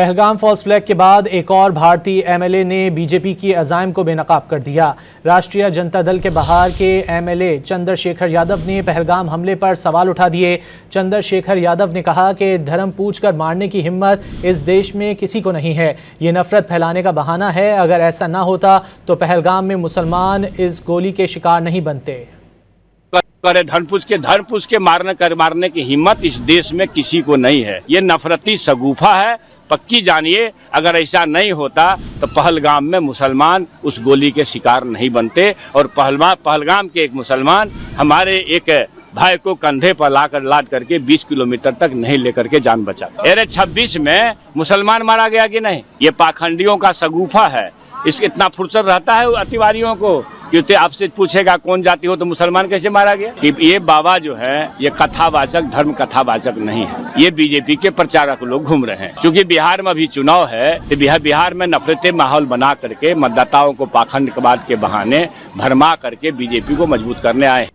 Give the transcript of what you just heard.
Pahalgam false flag के बाद एक और भारतीय एमएलए ने बीजेपी की अज़ाइम को बेनकाब कर दिया। राष्ट्रीय जनता दल के बहार के एमएलए चंद्रशेखर यादव ने पहलगाम हमले पर सवाल उठा दिए। चंद्रशेखर यादव ने कहा कि धर्म पूछकर मारने की हिम्मत इस देश में किसी को नहीं है। ये नफरत फैलाने का बहाना है। अगर ऐसा ना होता तो पहलगाम में मुसलमान इस गोली के शिकार नहीं बनते। धर्म पूछ के मारने की हिम्मत इस देश में किसी को नहीं है। ये नफरती शगुफा है। पक्की जानिए, अगर ऐसा नहीं होता तो पहलगाम में मुसलमान उस गोली के शिकार नहीं बनते और पहलगाम के एक मुसलमान हमारे एक भाई को कंधे पर लाद करके 20 किलोमीटर तक नहीं लेकर के जान बचा। 26 में मुसलमान मारा गया कि नहीं, ये पाखंडियों का शगुफा है। इसके इतना फुर्सत रहता है अतिवारियों को कि आपसे पूछेगा कौन जाति हो तो मुसलमान कैसे मारा गया। ये बाबा जो है ये कथावाचक, धर्म कथावाचक नहीं है। ये बीजेपी के प्रचारक लोग घूम रहे हैं। क्योंकि बिहार में अभी चुनाव है तो बिहार में नफरती माहौल बना करके मतदाताओं को पाखंडवाद के बहाने भरमा करके बीजेपी को मजबूत करने आए हैं।